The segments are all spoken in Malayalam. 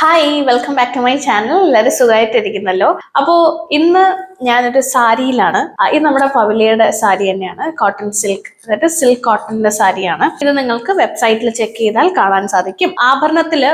Hi, welcome back to my channel. എല്ലാവരും സുഖമായിട്ടിരിക്കുന്നല്ലോ. അപ്പോ ഇന്ന് ഞാനൊരു സാരിയിലാണ്. ഇത് നമ്മുടെ പവിലിയുടെ സാരി തന്നെയാണ്. കോട്ടൺ സിൽക്ക്, അതായത് സിൽക്ക് കോട്ടണിന്റെ സാരിയാണ്. ഇത് നിങ്ങൾക്ക് വെബ്സൈറ്റിൽ ചെക്ക് ചെയ്താൽ കാണാൻ സാധിക്കും. ആഭരണത്തില്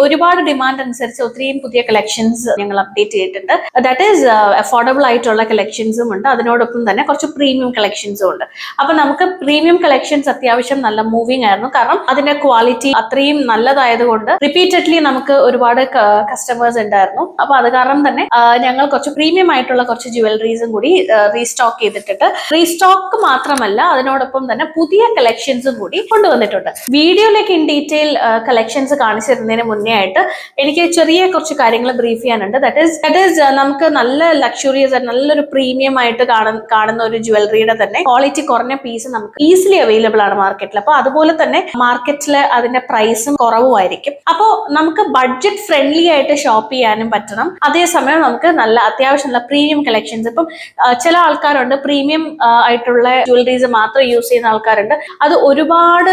ഒരുപാട് ഡിമാൻഡ് അനുസരിച്ച് ഒത്തിരിയും പുതിയ കളക്ഷൻസ് ഞങ്ങൾ അപ്ഡേറ്റ് ചെയ്തിട്ടുണ്ട്. ദാറ്റ് ഈസ് അഫോർഡബിൾ ആയിട്ടുള്ള കളക്ഷൻസും ഉണ്ട്, അതിനോടൊപ്പം തന്നെ കുറച്ച് പ്രീമിയം കളക്ഷൻസും ഉണ്ട്. അപ്പൊ നമുക്ക് പ്രീമിയം കളക്ഷൻസ് അത്യാവശ്യം നല്ല മൂവിങ് ആയിരുന്നു, കാരണം അതിന്റെ ക്വാളിറ്റി അത്രയും നല്ലതായതുകൊണ്ട് റിപ്പീറ്റഡ്ലി നമുക്ക് ഒരുപാട് കസ്റ്റമേഴ്സ് ഉണ്ടായിരുന്നു. അപ്പൊ അത് കാരണം തന്നെ ഞങ്ങൾ കുറച്ച് പ്രീമിയം ആയിട്ടുള്ള കുറച്ച് ജുവലറീസും കൂടി റീസ്റ്റോക്ക് ചെയ്തിട്ടുണ്ട്. റീസ്റ്റോക്ക് മാത്രമല്ല, അതിനോടൊപ്പം തന്നെ പുതിയ കളക്ഷൻസും കൂടി കൊണ്ടുവന്നിട്ടുണ്ട്. വീഡിയോയിലേക്ക് ഇൻ ഡീറ്റെയിൽ കളക്ഷൻസ് കാണിച്ചു തരുന്നതിന് മുന്നേ ആയിട്ട് എനിക്ക് ചെറിയ കുറച്ച് കാര്യങ്ങൾ ബ്രീഫ് ചെയ്യാനുണ്ട്. ദാറ്റ് ഈസ് നമുക്ക് നല്ല ലക്ഷറിയസ്, നല്ലൊരു പ്രീമിയം ആയിട്ട് കാണുന്ന ഒരു ജുവലറിയുടെ തന്നെ ക്വാളിറ്റി കുറഞ്ഞ പീസ് നമുക്ക് ഈസിലി അവൈലബിൾ ആണ് മാർക്കറ്റിൽ. അപ്പൊ അതുപോലെ തന്നെ മാർക്കറ്റിൽ അതിന്റെ പ്രൈസും കുറവുമായിരിക്കും. അപ്പോൾ നമുക്ക് ബഡ്ജറ്റ് ഫ്രണ്ട്ലി ആയിട്ട് ഷോപ്പ് ചെയ്യാനും പറ്റണം. അതേസമയം നമുക്ക് നല്ല അത്യാവശ്യം നല്ല പ്രീമിയം കളക്ഷൻസ്. ഇപ്പം ചില ആൾക്കാരുണ്ട് പ്രീമിയം ആയിട്ടുള്ള ജുവലറീസ് മാത്രം യൂസ് ചെയ്യുന്ന ആൾക്കാരുണ്ട്. അത് ഒരുപാട്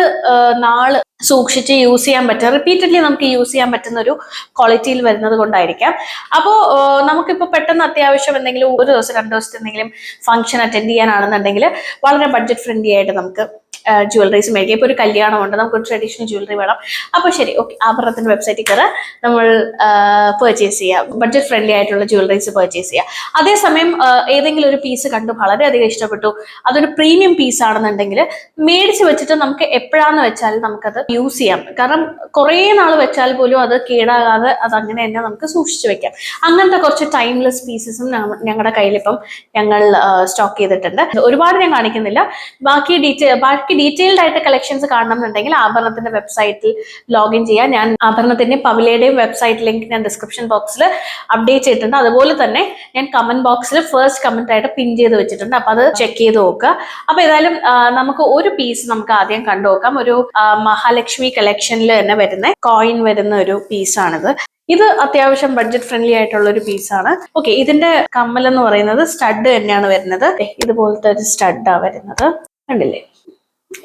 നാള് സൂക്ഷിച്ച് യൂസ് ചെയ്യാൻ പറ്റുക, റിപ്പീറ്റഡ്ലി നമുക്ക് യൂസ് ചെയ്യാൻ പറ്റുന്ന ഒരു ക്വാളിറ്റിയിൽ വരുന്നത് കൊണ്ടായിരിക്കാം. അപ്പോൾ നമുക്കിപ്പോൾ പെട്ടെന്ന് അത്യാവശ്യം എന്തെങ്കിലും ഒരു ദിവസം 2 ദിവസത്തെ എന്തെങ്കിലും ഫംഗ്ഷൻ അറ്റൻഡ് ചെയ്യാനാണെന്നുണ്ടെങ്കിൽ വളരെ ബഡ്ജറ്റ് ഫ്രണ്ട്ലി ആയിട്ട് നമുക്ക് ജുവലറീസ് മേടിക്കാം. ഇപ്പോൾ ഒരു കല്യാണമുണ്ട്, നമുക്കൊരു ട്രഡീഷണൽ ജുവലറി വേണം. അപ്പോൾ ശരി, ഓക്കെ, ആഭരണത്തിന്റെ വെബ്സൈറ്റിൽ കയറാം, നമ്മൾ പർച്ചേസ് ചെയ്യാം, ബഡ്ജറ്റ് ഫ്രണ്ട്ലി ആയിട്ടുള്ള ജുവലറീസ് പർച്ചേസ് ചെയ്യാം. അതേസമയം ഏതെങ്കിലും ഒരു പീസ് കണ്ടു വളരെയധികം ഇഷ്ടപ്പെട്ടു, അതൊരു പ്രീമിയം പീസ് ആണെന്നുണ്ടെങ്കിൽ മേടിച്ച് വെച്ചിട്ട് നമുക്ക് എപ്പോഴാന്ന് വെച്ചാൽ നമുക്കത് യൂസ് ചെയ്യാം. കാരണം കുറേ നാൾ വെച്ചാൽ പോലും അത് കേടാകാതെ അത് അങ്ങനെ തന്നെ നമുക്ക് സൂക്ഷിച്ചു വെക്കാം. അങ്ങനത്തെ കുറച്ച് ടൈംലെസ് പീസസും ഞങ്ങളുടെ കയ്യിൽ ഇപ്പം ഞങ്ങൾ സ്റ്റോക്ക് ചെയ്തിട്ടുണ്ട്. ഒരുപാട് ഞാൻ കാണിക്കുന്നില്ല. ബാക്കി ഡീറ്റെയിൽഡ് ആയിട്ട് കളക്ഷൻസ് കാണണമെന്നുണ്ടെങ്കിൽ ആഭരണത്തിന്റെ വെബ്സൈറ്റിൽ ലോഗിൻ ചെയ്യാം. ഞാൻ ആഭരണത്തിന്റെ പവിലയുടെയും വെബ്സൈറ്റ് ലിങ്ക് ഞാൻ ഡിസ്ക്രിപ്ഷൻ ബോക്സിൽ അപ്ഡേറ്റ് ചെയ്തിട്ടുണ്ട്. അതുപോലെ തന്നെ ഞാൻ കമന്റ് ബോക്സിൽ ഫസ്റ്റ് കമന്റ് ആയിട്ട് പിൻ ചെയ്ത് വെച്ചിട്ടുണ്ട്. അപ്പൊ അത് ചെക്ക് ചെയ്ത് നോക്കുക. അപ്പൊ ഏതായാലും നമുക്ക് ഒരു പീസ് നമുക്ക് ആദ്യം കണ്ടു നോക്കാം. ഒരു മഹാലക്ഷ്മി കളക്ഷനിൽ തന്നെ വരുന്ന കോയിൻ വരുന്ന ഒരു പീസാണിത്. ഇത് അത്യാവശ്യം ബഡ്ജറ്റ് ഫ്രണ്ട്ലി ആയിട്ടുള്ള ഒരു പീസാണ്. ഓക്കെ, ഇതിന്റെ കമ്മൽ എന്ന് പറയുന്നത് സ്റ്റഡ് തന്നെയാണ് വരുന്നത്. ഇതുപോലത്തെ ഒരു സ്റ്റഡാണ് വരുന്നത്, കണ്ടില്ലേ?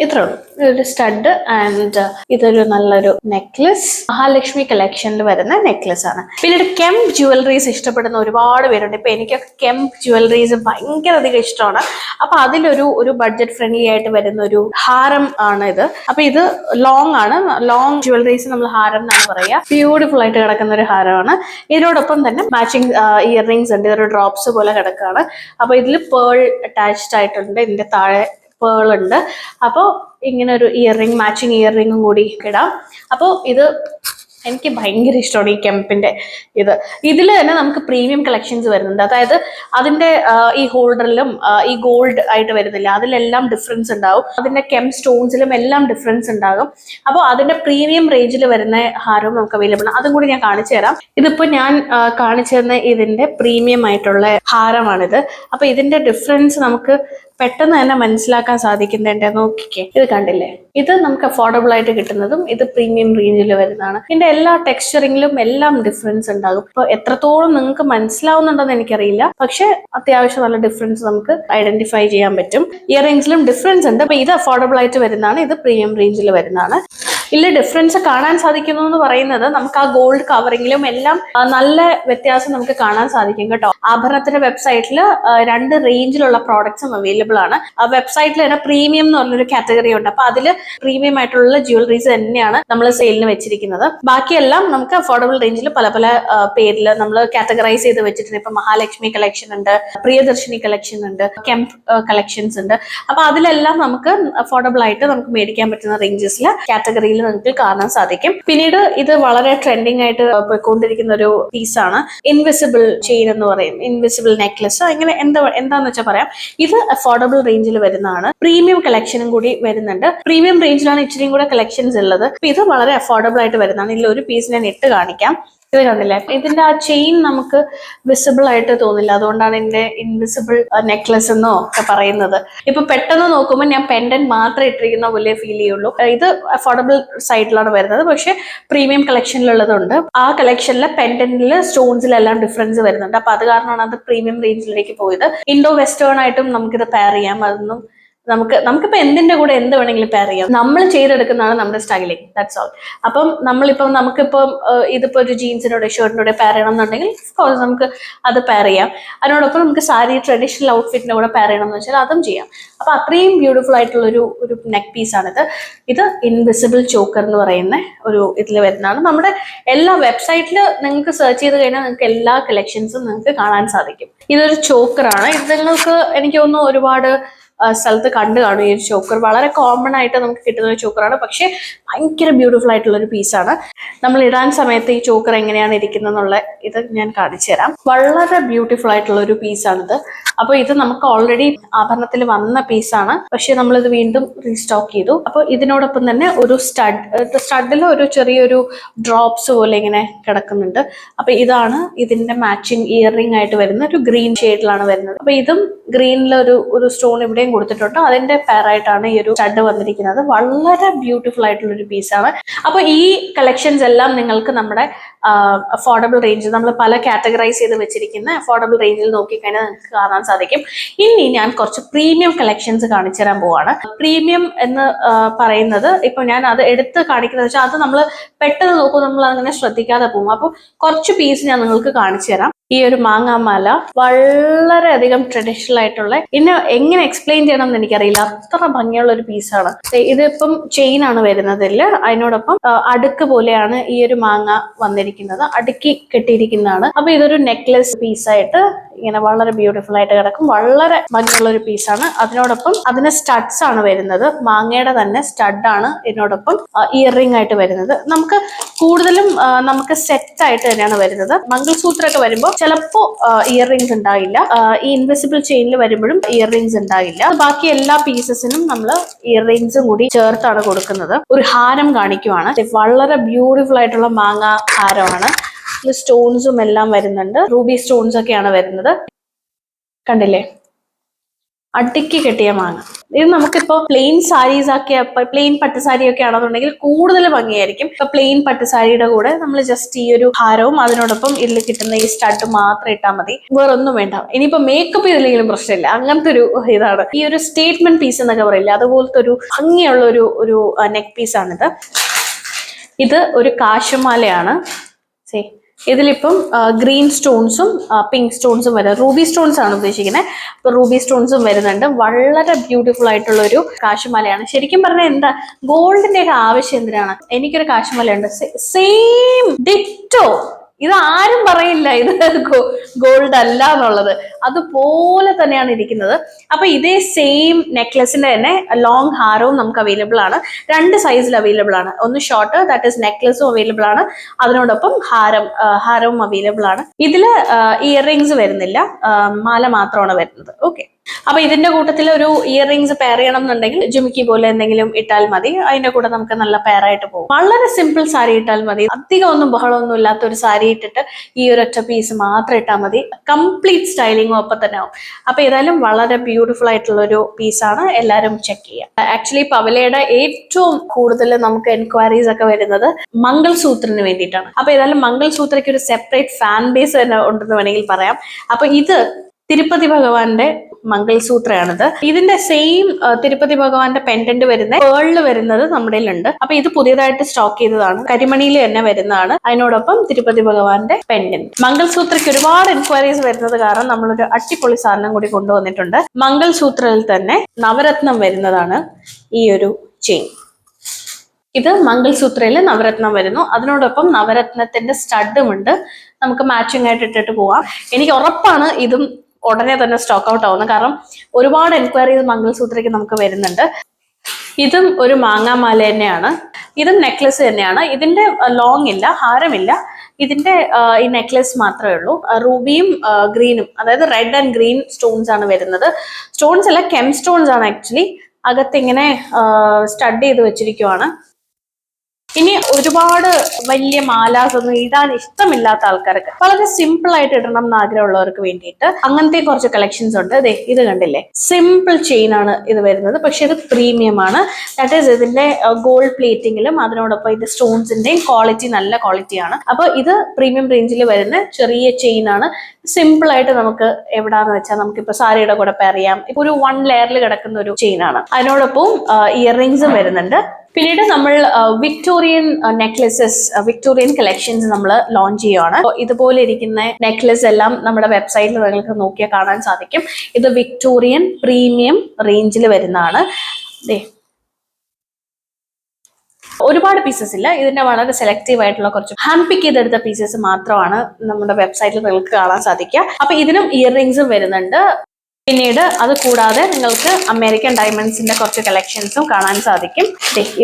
ഇത്രേ ഉള്ളൂ. ഇതൊരു സ്റ്റഡ് ആൻഡ് ഇതൊരു നല്ലൊരു നെക്ലസ്. മഹാലക്ഷ്മി കളക്ഷനിൽ വരുന്ന നെക്ലസ് ആണ്. പിന്നീട് കെംപ് ജുവലറീസ് ഇഷ്ടപ്പെടുന്ന ഒരുപാട് പേരുണ്ട്. ഇപ്പൊ എനിക്കൊക്കെ കെംപ് ജുവലറീസ് ഭയങ്കര അധികം ഇഷ്ടമാണ്. അപ്പൊ അതിലൊരു ബഡ്ജറ്റ് ഫ്രണ്ട്ലി ആയിട്ട് വരുന്ന ഒരു ഹാരം ആണ് ഇത്. അപ്പൊ ഇത് ലോങ് ആണ്. ലോങ് ജുവലറീസ് നമ്മൾ ഹാരം എന്നാണ് പറയുക. ബ്യൂട്ടിഫുൾ ആയിട്ട് കിടക്കുന്ന ഒരു ഹാരമാണ്. ഇതിനോടൊപ്പം തന്നെ മാച്ചിങ് ഇയർ റിംഗ്സ് ഉണ്ട്. ഇതൊരു ഡ്രോപ്സ് പോലെ കിടക്കുകയാണ്. അപ്പൊ ഇതിൽ പേൾ അറ്റാച്ച്ഡ് ആയിട്ടുണ്ട്. ഇതിന്റെ താഴെ പേൾ ഉണ്ട്. അപ്പോൾ ഇങ്ങനെ ഒരു മാച്ചിങ് ഇയർ റിംഗും കൂടി ഇടാം. അപ്പോൾ ഇത് എനിക്ക് ഭയങ്കര ഇഷ്ടമാണ് ഈ കെംപിന്റെ ഇതിൽ തന്നെ നമുക്ക് പ്രീമിയം കളക്ഷൻസ് വരുന്നുണ്ട്. അതായത് അതിന്റെ ഈ ഹോൾഡറിലും ഈ ഗോൾഡ് ആയിട്ട് വരുന്നില്ല, അതിലെല്ലാം ഡിഫറൻസ് ഉണ്ടാവും. അതിന്റെ സ്റ്റോൺസിലും എല്ലാം ഡിഫറൻസ് ഉണ്ടാകും. അപ്പോൾ അതിന്റെ പ്രീമിയം റേഞ്ചിൽ വരുന്ന ഹാരവും നമുക്ക് അവൈലബിൾ ആണ്. അതും കൂടി ഞാൻ കാണിച്ചു തരാം. ഇതിപ്പോ ഞാൻ കാണിച്ചു തരുന്ന ഇതിന്റെ പ്രീമിയം ആയിട്ടുള്ള ഹാരമാണിത്. അപ്പൊ ഇതിന്റെ ഡിഫറൻസ് നമുക്ക് പെട്ടെന്ന് തന്നെ മനസ്സിലാക്കാൻ സാധിക്കുന്നുണ്ട്. നോക്കിക്കേ, ഇത് കണ്ടില്ലേ? ഇത് നമുക്ക് അഫോർഡബിൾ ആയിട്ട് കിട്ടുന്നതും ഇത് പ്രീമിയം റേഞ്ചിൽ വരുന്നതാണ്. ഇതിന്റെ എല്ലാ ടെക്സ്ചറിങ്ങിലും എല്ലാം ഡിഫറൻസ് ഉണ്ടാകും. ഇപ്പൊ എത്രത്തോളം നിങ്ങൾക്ക് മനസ്സിലാവുന്നുണ്ടെന്ന് എനിക്കറിയില്ല, പക്ഷെ അത്യാവശ്യം നല്ല ഡിഫറൻസ് നമുക്ക് ഐഡന്റിഫൈ ചെയ്യാൻ പറ്റും. ഇയർ റിംഗ്സിലും ഡിഫറൻസ് ഉണ്ട്. അപ്പൊ ഇത് അഫോർഡബിൾ ആയിട്ട് വരുന്നതാണ്, ഇത് പ്രീമിയം റേഞ്ചിൽ വരുന്നതാണ്. ഇല്ല, ഡിഫറൻസ് കാണാൻ സാധിക്കുന്നു എന്ന് പറയുന്നത് നമുക്ക് ആ ഗോൾഡ് കവറിങ്ങിലും എല്ലാം നല്ല വ്യത്യാസം നമുക്ക് കാണാൻ സാധിക്കും കേട്ടോ. ആഭരണത്തിന്റെ വെബ്സൈറ്റിൽ 2 റേഞ്ചിലുള്ള പ്രോഡക്ട്സും അവൈലബിൾ ആണ്. ആ വെബ്സൈറ്റിൽ തന്നെ പ്രീമിയം എന്ന് പറഞ്ഞൊരു കാറ്റഗറി ഉണ്ട്. അപ്പൊ അതില് പ്രീമിയം ആയിട്ടുള്ള ജുവലറീസ് തന്നെയാണ് നമ്മൾ സെയിലിന് വെച്ചിരിക്കുന്നത്. ബാക്കിയെല്ലാം നമുക്ക് അഫോർഡബിൾ റേഞ്ചിൽ പല പല പേരിൽ നമ്മൾ കാറ്റഗറൈസ് ചെയ്ത് വെച്ചിട്ടുണ്ട്. ഇപ്പൊ മഹാലക്ഷ്മി കളക്ഷൻ ഉണ്ട്, പ്രിയദർശിനി കളക്ഷൻ ഉണ്ട്, കെംപ് കളക്ഷൻസ് ഉണ്ട്. അപ്പൊ അതിലെല്ലാം നമുക്ക് അഫോർഡബിൾ ആയിട്ട് നമുക്ക് മേടിക്കാൻ പറ്റുന്ന റേഞ്ചസിൽ കാറ്റഗറിയിൽ നിങ്ങൾക്ക് കാണാൻ സാധിക്കും. പിന്നീട് ഇത് വളരെ ട്രെൻഡിങ് ആയിട്ട് പോയിക്കൊണ്ടിരിക്കുന്ന ഒരു പീസാണ് ഇൻവിസിബിൾ ചെയിൻ എന്ന് പറയും, ഇൻവിസിബിൾ നെക്ലസ്, ഇങ്ങനെ എന്താന്ന് വെച്ചാൽ പറയാം. ഇത് അഫോർഡബിൾ റേഞ്ചിൽ വരുന്നതാണ്. പ്രീമിയം കളക്ഷനും കൂടി വരുന്നുണ്ട്. പ്രീമിയം റേഞ്ചിലാണ് ഇച്ചിരിയും കൂടെ കളക്ഷൻസ് ഉള്ളത്. ഇത് വളരെ അഫോർഡബിൾ ആയിട്ട് വരുന്നതാണ്. ഇതിൽ ഒരു പീസ് ഞാൻ ഇട്ട് കാണിക്കാം. ഇത് കണ്ടില്ലേ? ഇതിന്റെ ആ ചെയിൻ നമുക്ക് വിസിബിൾ ആയിട്ട് തോന്നില്ല, അതുകൊണ്ടാണ് ഇതിന്റെ ഇൻവിസിബിൾ നെക്ലസ് എന്നോ ഒക്കെ പറയുന്നത്. ഇപ്പൊ പെട്ടെന്ന് നോക്കുമ്പോൾ ഞാൻ പെൻഡന്റ് മാത്രം ഇട്ടിരിക്കുന്ന പോലെ ഫീൽ ചെയ്യുള്ളൂ. ഇത് അഫോർഡബിൾ സൈഡിലാണ് വരുന്നത്, പക്ഷെ പ്രീമിയം കളക്ഷനിലുള്ളതുണ്ട്. ആ കളക്ഷനിലെ പെൻഡന്റില് സ്റ്റോൺസിലെല്ലാം ഡിഫറൻസ് വരുന്നുണ്ട്. അപ്പൊ അത് കാരണമാണ് അത് പ്രീമിയം റേഞ്ചിലേക്ക് പോയത്. ഇൻഡോ വെസ്റ്റേൺ ആയിട്ടും നമുക്കിത് പെയർ ചെയ്യാം. അതൊന്നും നമുക്കിപ്പോ എന്തിന്റെ കൂടെ എന്ത് വേണമെങ്കിലും പെയർ ചെയ്യാം. നമ്മൾ ചെയ്തെടുക്കുന്നതാണ് നമ്മുടെ സ്റ്റൈലിംഗ്, ദാറ്റ്സ് ഓൾ. അപ്പം നമുക്കിപ്പം ഇതിപ്പോ ഒരു ജീൻസിനോട് ഷർട്ടിനോട് പെയർ ചെയ്യണം എന്നുണ്ടെങ്കിൽ കോഴ്സ് നമുക്ക് അത് പെയർ ചെയ്യാം. അതിനോടൊപ്പം നമുക്ക് സാരി ട്രഡീഷണൽ ഔട്ട്ഫിറ്റിന്റെ കൂടെ പെയർ ചെയ്യണം എന്ന് വെച്ചാൽ അതും ചെയ്യാം. അപ്പൊ അത്രയും ബ്യൂട്ടിഫുൾ ആയിട്ടുള്ള ഒരു നെക്ക് പീസാണിത്. ഇത് ഇൻവിസിബിൾ ചോക്കർ എന്ന് പറയുന്ന ഒരു ഇതിൽ വരുന്നതാണ്. നമ്മുടെ എല്ലാ വെബ്സൈറ്റിൽ നിങ്ങൾക്ക് സെർച്ച് ചെയ്ത് കഴിഞ്ഞാൽ നിങ്ങൾക്ക് എല്ലാ കളക്ഷൻസും നിങ്ങൾക്ക് കാണാൻ സാധിക്കും. ഇതൊരു ചോക്കറാണ്. ഇത് നിങ്ങൾക്ക് എനിക്ക് തോന്നുന്നു ഒരുപാട് സ്ഥലത്ത് കണ്ടു കാണും. ഈ ഒരു ചോക്കർ വളരെ കോമൺ ആയിട്ട് നമുക്ക് കിട്ടുന്ന ഒരു ചോക്കറാണ്. പക്ഷെ ഭയങ്കര ബ്യൂട്ടിഫുൾ ആയിട്ടുള്ള ഒരു പീസാണ്. നമ്മൾ ഇടാൻ സമയത്ത് ഈ ചോക്കർ എങ്ങനെയാണ് ഇരിക്കുന്നത് എന്നുള്ള ഇത് ഞാൻ കാണിച്ചു തരാം. വളരെ ബ്യൂട്ടിഫുൾ ആയിട്ടുള്ള ഒരു പീസാണിത്. അപ്പോൾ ഇത് നമുക്ക് ഓൾറെഡി ആഭരണത്തിൽ വന്ന പീസാണ്, പക്ഷെ നമ്മളിത് വീണ്ടും റീസ്റ്റോക്ക് ചെയ്തു. അപ്പോൾ ഇതിനോടൊപ്പം തന്നെ ഒരു സ്റ്റഡിൽ ഒരു ചെറിയൊരു ഡ്രോപ്സ് പോലെ ഇങ്ങനെ കിടക്കുന്നുണ്ട്. അപ്പൊ ഇതാണ് ഇതിന്റെ മാച്ചിങ് ഇയർ റിംഗ് ആയിട്ട് വരുന്ന ഒരു ഗ്രീൻ ഷെയ്ഡിലാണ് വരുന്നത്. അപ്പൊ ഇതും ഗ്രീനിൽ ഒരു സ്റ്റോൺ ഇവിടെയും കൊടുത്തിട്ടുണ്ട്. അതിന്റെ പെയറായിട്ടാണ് ഈ ഒരു സ്റ്റഡ് വന്നിരിക്കുന്നത്. വളരെ ബ്യൂട്ടിഫുൾ ആയിട്ടുള്ള ഒരു പീസാണ്. അപ്പൊ ഈ കളക്ഷൻസ് എല്ലാം നിങ്ങൾക്ക് നമ്മുടെ അഫോർഡബിൾ റേഞ്ചിൽ നമ്മൾ പല കാറ്റഗറൈസ് ചെയ്ത് വെച്ചിരിക്കുന്ന അഫോർഡബിൾ റേഞ്ചിൽ നോക്കിക്കഴിഞ്ഞാൽ നിങ്ങൾക്ക് കാണാൻ സാധിക്കും. ഇനി ഞാൻ കുറച്ച് പ്രീമിയം കളക്ഷൻസ് കാണിച്ചു തരാൻ പോവാണ്. പ്രീമിയം എന്ന് പറയുന്നത് ഇപ്പൊ ഞാൻ അത് എടുത്ത് കാണിക്കുന്നത് വെച്ചാൽ അത് നമ്മൾ പെട്ടെന്ന് നോക്കും, നമ്മൾ അങ്ങനെ ശ്രദ്ധിക്കാതെ പോകും. അപ്പോൾ കുറച്ച് പീസ് ഞാൻ നിങ്ങൾക്ക് കാണിച്ചു തരാം. ഈ ഒരു മാങ്ങാമാല വളരെയധികം ട്രഡീഷണൽ ആയിട്ടുള്ള, ഇന്നെ എങ്ങനെ എക്സ്പ്ലെയിൻ ചെയ്യണം എന്ന് എനിക്കറിയില്ല, അത്ര ഭംഗിയുള്ള ഒരു പീസാണ്. ഇതിപ്പം ചെയിൻ ആണ് വരുന്നതിൽ. അതിനോടൊപ്പം അടുക്ക് പോലെയാണ് ഈ ഒരു മാങ്ങ വന്നിരിക്കുന്നത്, അടുക്കി കെട്ടിയിരിക്കുന്നതാണ്. അപ്പൊ ഇതൊരു നെക്ലെസ് പീസായിട്ട് ഇങ്ങനെ വളരെ ബ്യൂട്ടിഫുൾ ആയിട്ട് കിടക്കും. വളരെ ഭംഗിയുള്ള ഒരു പീസാണ്. അതിനോടൊപ്പം അതിന് സ്റ്റഡ്സ് ആണ് വരുന്നത്. മാങ്ങയുടെ തന്നെ സ്റ്റഡാണ് ഇതിനോടൊപ്പം ഇയർ റിംഗ് ആയിട്ട് വരുന്നത്. നമുക്ക് കൂടുതലും നമുക്ക് സെറ്റ് ആയിട്ട് തന്നെയാണ് വരുന്നത്. മംഗൾസൂത്രമൊക്കെ വരുമ്പോൾ ചിലപ്പോ ഇയർ റിംഗ്സ് ഉണ്ടാകില്ല. ഈ ഇൻവിസിബിൾ ചെയിനിൽ വരുമ്പോഴും ഇയർ റിംഗ്സ് ഉണ്ടാകില്ല. ബാക്കി എല്ലാ പീസസിനും നമ്മൾ ഇയർ റിംഗ്സും കൂടി ചേർത്താണ് കൊടുക്കുന്നത്. ഒരു ഹാരം കാണിക്കുവാണ്. വളരെ ബ്യൂട്ടിഫുൾ ആയിട്ടുള്ള മാങ്ങ ഹാരമാണ്. സ്റ്റോൺസും എല്ലാം വരുന്നുണ്ട്. റൂബി സ്റ്റോൺസ് ഒക്കെയാണ് വരുന്നത്. കണ്ടില്ലേ, അടുക്കി കെട്ടിയ മാങ്ങ. ഇത് നമുക്കിപ്പോ പ്ലെയിൻ സാരീസ് ഒക്കെ, പ്ലെയിൻ പട്ടുസാരി ഒക്കെ ആണെന്നുണ്ടെങ്കിൽ കൂടുതൽ ഭംഗിയായിരിക്കും. ഇപ്പൊ പ്ലെയിൻ പട്ടുസാരിയുടെ കൂടെ നമ്മൾ ജസ്റ്റ് ഈ ഒരു ഹാരവും അതിനോടൊപ്പം ഇതിൽ കിട്ടുന്ന ഈ സ്റ്റഡ് മാത്രം ഇട്ടാൽ മതി, വേറൊന്നും വേണ്ട. ഇനിയിപ്പോ മേക്കപ്പ് ചെയ്തില്ലെങ്കിലും പ്രശ്നമില്ല. അങ്ങനത്തെ ഒരു ഇതാണ് ഈ ഒരു സ്റ്റേറ്റ്മെന്റ് പീസ് എന്നൊക്കെ പറയില്ല, അതുപോലത്തെ ഒരു ഭംഗിയുള്ള ഒരു നെക്ക് പീസാണിത്. ഇത് ഒരു കാശുമാലയാണ്. ഇതിലിപ്പം ഗ്രീൻ സ്റ്റോൺസും പിങ്ക് സ്റ്റോൺസും വരും. റൂബി സ്റ്റോൺസ് ആണ് ഉദ്ദേശിക്കുന്നത്. അപ്പൊ റൂബി സ്റ്റോൺസും വരുന്നുണ്ട്. വളരെ ബ്യൂട്ടിഫുൾ ആയിട്ടുള്ള ഒരു കാശുമാലയാണ്. ശരിക്കും പറഞ്ഞാൽ എന്താ ഗോൾഡിന്റെ ഒക്കെ ആവശ്യം എന്തിനാണ്? എനിക്കൊരു കാശുമാലയുണ്ട്, സെയിം ഡിറ്റോ. ഇത് ആരും പറയില്ല ഇത് ഗോൾഡ് അല്ല എന്നുള്ളത്. അതുപോലെ തന്നെയാണ് ഇരിക്കുന്നത്. അപ്പൊ ഇതേ സെയിം നെക്ലസിന്റെ തന്നെ ലോങ് ഹാരവും നമുക്ക് അവൈലബിൾ ആണ്. 2 സൈസിൽ അവൈലബിൾ ആണ്. ഒന്ന് ഷോർട്ട്, ദാറ്റ് ഈസ് നെക്ലസും അവൈലബിൾ ആണ്. അതിനോടൊപ്പം ഹാരവും അവൈലബിൾ ആണ്. ഇതില് ഇയർ റിംഗ്സ് വരുന്നില്ല, മാല മാത്രമാണ് വരുന്നത്. ഓക്കെ. അപ്പൊ ഇതിന്റെ കൂട്ടത്തിൽ ഒരു ഇയർ റിംഗ്സ് പെയർ ചെയ്യണം എന്നുണ്ടെങ്കിൽ ജുമിക്കി പോലെ എന്തെങ്കിലും ഇട്ടാൽ മതി. അതിന്റെ കൂടെ നമുക്ക് നല്ല പെയർ ആയിട്ട് പോകും. വളരെ സിമ്പിൾ സാരി ഇട്ടാൽ മതി. അധികം ഒന്നും ബഹളമൊന്നും ഇല്ലാത്ത ഒരു സാരി ഇട്ടിട്ട് ഈ ഒരു ഒറ്റ പീസ് മാത്രം ഇട്ടാൽ മതി. കംപ്ലീറ്റ് സ്റ്റൈലിങ്ങും ഒപ്പം തന്നെ ആവും. അപ്പൊ ഏതായാലും വളരെ ബ്യൂട്ടിഫുൾ ആയിട്ടുള്ള ഒരു പീസാണ്. എല്ലാവരും ചെക്ക് ചെയ്യാം. ആക്ച്വലി പവലയുടെ ഏറ്റവും കൂടുതൽ നമുക്ക് എൻക്വയറീസ് ഒക്കെ വരുന്നത് മംഗൾസൂത്രന് വേണ്ടിയിട്ടാണ്. അപ്പൊ ഏതായാലും മംഗൾസൂത്രയ്ക്ക് ഒരു സെപ്പറേറ്റ് ഫാൻ ബേസ് തന്നെ ഉണ്ടെന്ന് വേണമെങ്കിൽ പറയാം. അപ്പൊ ഇത് തിരുപ്പതി ഭഗവാന്റെ മംഗൾസൂത്രയാണിത്. ഇതിന്റെ സെയിം തിരുപ്പതി ഭഗവാന്റെ പെൻഡന്റ് വരുന്ന പേളില് വരുന്നത് നമ്മുടെ ഉണ്ട്. അപ്പൊ ഇത് പുതിയതായിട്ട് സ്റ്റോക്ക് ചെയ്തതാണ്. കരിമണിയിൽ തന്നെ വരുന്നതാണ്. അതിനോടൊപ്പം തിരുപ്പതി ഭഗവാന്റെ പെൻഡന്റ്. മംഗൾസൂത്രയ്ക്ക് ഒരുപാട് എൻക്വയറീസ് വരുന്നത് കാരണം നമ്മളൊരു അടിപൊളി സാധനം കൂടി കൊണ്ടുവന്നിട്ടുണ്ട്. മംഗൾസൂത്രയിൽ തന്നെ നവരത്നം വരുന്നതാണ് ഈ ഒരു ചെയിൻ. ഇത് മംഗൾസൂത്രയിൽ നവരത്നം വരുന്നു. അതിനോടൊപ്പം നവരത്നത്തിന്റെ സ്റ്റഡും ഉണ്ട്. നമുക്ക് മാച്ചിങ് ആയിട്ട് ഇട്ടിട്ട് പോവാം. എനിക്ക് ഉറപ്പാണ് ഇതും ഉടനെ തന്നെ സ്റ്റോക്ക് ഔട്ട് ആവുന്നത്. കാരണം ഒരുപാട് എൻക്വയറീസ് മംഗൾസൂത്രയ്ക്ക് നമുക്ക് വരുന്നുണ്ട്. ഇതും ഒരു മാങ്ങാമാല തന്നെയാണ്. ഇതും നെക്ലസ് തന്നെയാണ്. ഇതിന്റെ ലോങ് ഇല്ല, ഹാരമില്ല. ഇതിന്റെ ഈ നെക്ലസ് മാത്രമേ ഉള്ളൂ. റൂബിയും ഗ്രീനും, അതായത് റെഡ് ആൻഡ് ഗ്രീൻ സ്റ്റോൺസ് ആണ് വരുന്നത്. സ്റ്റോൺസ് അല്ല, കെം സ്റ്റോൺസ് ആണ് ആക്ച്വലി. അകത്ത് ഇങ്ങനെ സ്റ്റഡ് ചെയ്ത് വെച്ചിരിക്കുവാണ്. ഇനി ഒരുപാട് വലിയ മാലാസ് ഒന്നും ഇടാൻ ഇഷ്ടമില്ലാത്ത ആൾക്കാർക്ക് വളരെ സിമ്പിൾ ആയിട്ട് ഇടണം എന്ന് ആഗ്രഹമുള്ളവർക്ക് വേണ്ടിയിട്ട് അങ്ങനത്തെ കുറച്ച് കളക്ഷൻസ് ഉണ്ട്. അതെ, ഇത് കണ്ടില്ലേ, സിമ്പിൾ ചെയിൻ ആണ് ഇത് വരുന്നത്, പക്ഷെ ഇത് പ്രീമിയം ആണ്. ദാറ്റ് ഈസ് ഇതിന്റെ ഗോൾഡ് പ്ലേറ്റിംഗിലും അതിനോടൊപ്പം ഇത് സ്റ്റോൺസിന്റെയും ക്വാളിറ്റി നല്ല ക്വാളിറ്റിയാണ്. അപ്പൊ ഇത് പ്രീമിയം റേഞ്ചിൽ വരുന്ന ചെറിയ ചെയിൻ ആണ്. സിമ്പിൾ ആയിട്ട് നമുക്ക് എവിടാന്ന് വെച്ചാൽ നമുക്കിപ്പോ സാരിയുടെ കൂടെ പെയർ ചെയ്യാം. ഇപ്പൊ ഒരു 1 ലെയറിൽ കിടക്കുന്ന ഒരു ചെയിൻ ആണ്. അതിനോടൊപ്പം ഇയർ റിംഗ്സും വരുന്നുണ്ട്. പിന്നീട് നമ്മൾ വിക്ടോറിയൻ നെക്ലസസ്, വിക്ടോറിയൻ കളക്ഷൻസ് നമ്മൾ ലോഞ്ച് ചെയ്യുകയാണ്. ഇതുപോലെ ഇരിക്കുന്ന നെക്ലസ് എല്ലാം നമ്മുടെ വെബ്സൈറ്റിൽ നിങ്ങൾക്ക് നോക്കിയാൽ കാണാൻ സാധിക്കും. ഇത് വിക്ടോറിയൻ പ്രീമിയം റേഞ്ചിൽ വരുന്നതാണ്. ഒരുപാട് പീസസ് ഇല്ല, ഇതിന്റെ വളരെ സെലക്റ്റീവ് ആയിട്ടുള്ള കുറച്ച് ഹാൻഡ് പിക്ക് ചെയ്തെടുത്ത പീസസ് മാത്രമാണ് നമ്മുടെ വെബ്സൈറ്റിൽ നിങ്ങൾക്ക് കാണാൻ സാധിക്കുക. അപ്പൊ ഇതിനും ഇയർ റിംഗ്സും വരുന്നുണ്ട്. പിന്നീട് അത് കൂടാതെ നിങ്ങൾക്ക് അമേരിക്കൻ ഡയമണ്ട്സിന്റെ കുറച്ച് കളക്ഷൻസും കാണാൻ സാധിക്കും.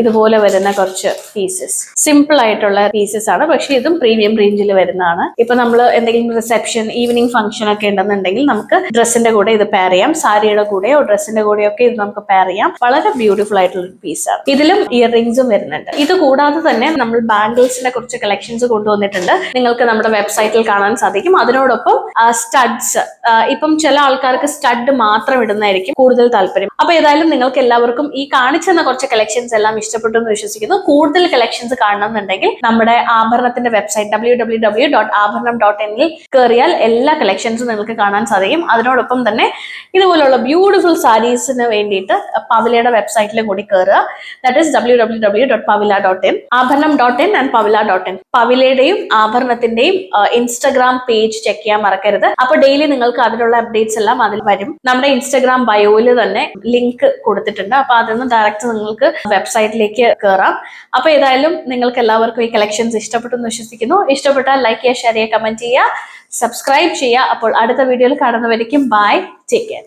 ഇതുപോലെ വരുന്ന കുറച്ച് പീസസ്, സിമ്പിൾ ആയിട്ടുള്ള പീസസ് ആണ്, പക്ഷെ ഇതും പ്രീമിയം റേഞ്ചിൽ വരുന്നതാണ്. ഇപ്പൊ നമ്മൾ എന്തെങ്കിലും റിസപ്ഷൻ, ഈവനിങ് ഫംഗ്ഷൻ ഒക്കെ ഉണ്ടെന്നുണ്ടെങ്കിൽ നമുക്ക് ഡ്രസ്സിന്റെ കൂടെ ഇത് പെയർ ചെയ്യാം. സാരിയുടെ കൂടെയോ ഡ്രസ്സിന്റെ കൂടെയോ ഒക്കെ ഇത് നമുക്ക് പെയർ ചെയ്യാം. വളരെ ബ്യൂട്ടിഫുൾ ആയിട്ടുള്ള ഒരു പീസാണ്. ഇതിലും ഇയർ റിംഗ്സും വരുന്നുണ്ട്. ഇത് കൂടാതെ തന്നെ നമ്മൾ ബാംഗിൾസിന്റെ കുറച്ച് കളക്ഷൻസ് കൊണ്ടുവന്നിട്ടുണ്ട്. നിങ്ങൾക്ക് നമ്മുടെ വെബ്സൈറ്റിൽ കാണാൻ സാധിക്കും. അതിനോടൊപ്പം സ്റ്റഡ്സ്, ഇപ്പം ചില ആൾക്കാർക്ക് സ്റ്റഡ് മാത്രം ഇടുന്നതായിരിക്കും കൂടുതൽ താല്പര്യം. അപ്പൊ ഏതായാലും നിങ്ങൾക്ക് എല്ലാവർക്കും ഈ കാണിച്ചെന്ന കുറച്ച് കളക്ഷൻസ് എല്ലാം ഇഷ്ടപ്പെട്ടു എന്ന് വിശ്വസിക്കുന്നു. കൂടുതൽ കളക്ഷൻസ് കാണണമെന്നുണ്ടെങ്കിൽ നമ്മുടെ ആഭരണത്തിന്റെ വെബ്സൈറ്റ് www.abharanam.in കയറിയാൽ എല്ലാ കളക്ഷൻസും നിങ്ങൾക്ക് കാണാൻ സാധിക്കും. അതിനോടൊപ്പം തന്നെ ഇതുപോലുള്ള ബ്യൂട്ടിഫുൾ സാരീസിന് വേണ്ടിയിട്ട് പവിലയുടെ വെബ്സൈറ്റിലും കൂടി കയറുക. That is www.pavila.in, abharanam.in and pavila.in. പവിലയുടെയും ആഭരണത്തിന്റെയും ഇൻസ്റ്റഗ്രാം പേജ് ചെക്ക് ചെയ്യാൻ മറക്കരുത്. അപ്പൊ ഡെയിലി നിങ്ങൾക്ക് അതിലുള്ള അപ്ഡേറ്റ്സ് എല്ലാം അതിൽ വരും. നമ്മുടെ ഇൻസ്റ്റഗ്രാം ബയോയിൽ തന്നെ ലിങ്ക് കൊടുത്തിട്ടുണ്ട്. അപ്പൊ അതിൽ ഡയറക്റ്റ് നിങ്ങൾക്ക് വെബ്സൈറ്റിലേക്ക് കയറാം. അപ്പൊ ഏതായാലും നിങ്ങൾക്ക് എല്ലാവർക്കും ഈ കളക്ഷൻസ് ഇഷ്ടപ്പെട്ടു എന്ന് വിശ്വസിക്കുന്നു. ഇഷ്ടപ്പെട്ടാൽ ലൈക്ക് ചെയ്യുക, ഷെയർ ചെയ്യുക, കമന്റ് ചെയ്യുക, സബ്സ്ക്രൈബ് ചെയ്യുക. അപ്പോൾ അടുത്ത വീഡിയോയിൽ കാണുന്നവരേക്കും ബൈ, ടേക്ക് കെയർ.